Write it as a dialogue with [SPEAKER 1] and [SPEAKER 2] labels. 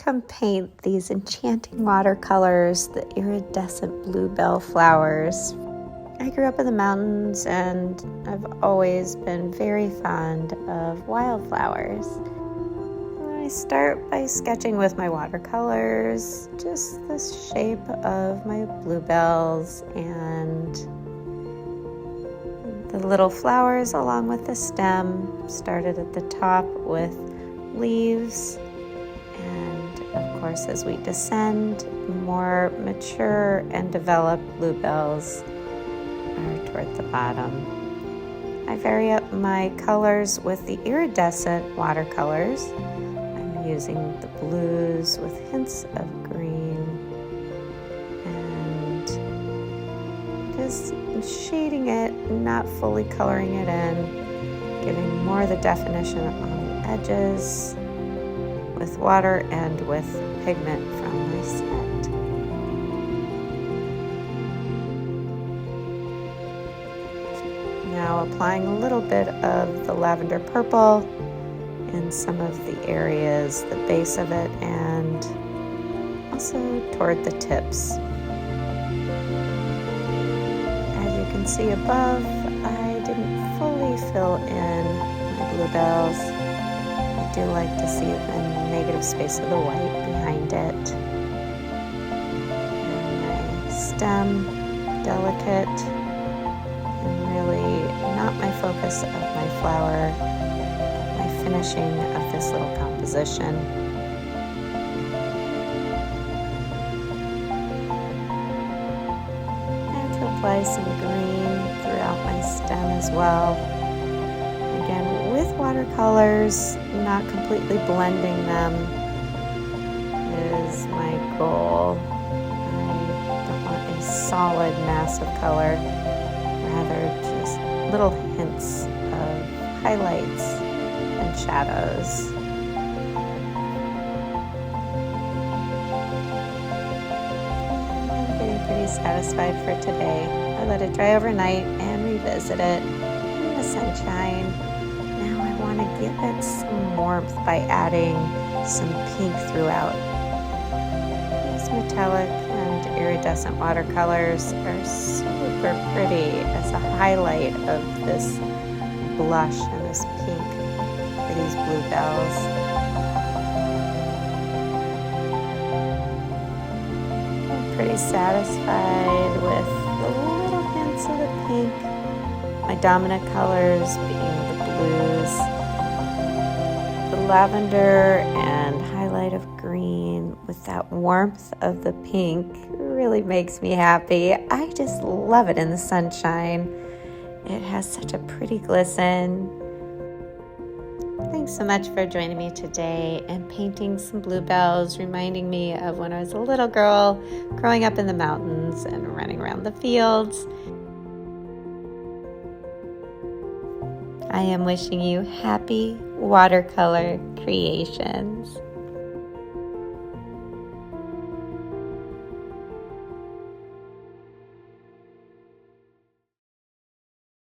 [SPEAKER 1] come paint these enchanting watercolors, the iridescent bluebell flowers. I grew up in the mountains and I've always been very fond of wildflowers. I start by sketching with my watercolors, just the shape of my bluebells and the little flowers along with the stem. Started at the top with leaves, and of course as we descend, more mature and developed bluebells are toward the bottom. I vary up my colors with the iridescent watercolors. I'm using the blues with hints of green and just shading it, not fully coloring it in, giving more of the definition on the edges with water and with pigment from my set. Now applying a little bit of the lavender purple in some of the areas, the base of it, and also toward the tips. As you can see above, I didn't fully fill in my bluebells. I do like to see the negative space of the white behind it. And my stem, delicate, and really not my focus of my flower, my finishing of this little composition. And to apply some green throughout my stem as well. Again, with watercolors, not completely blending them is my goal. I don't want a solid mass of color, rather just little hints of highlights and shadows. I'm getting pretty satisfied for today. I let it dry overnight and revisit it in the sunshine. Now I want to give it some warmth by adding some pink throughout. These metallic and iridescent watercolors are super pretty as a highlight of this blush and this pink for these bluebells. I'm pretty satisfied with the little hints of the pink, my dominant colors being the blues, the lavender and highlight of green with that warmth of the pink really makes me happy. I just love it in the sunshine. It has such a pretty glisten. Thanks so much for joining me today and painting some bluebells, reminding me of when I was a little girl growing up in the mountains and running around the fields. I am wishing you happy watercolor creations.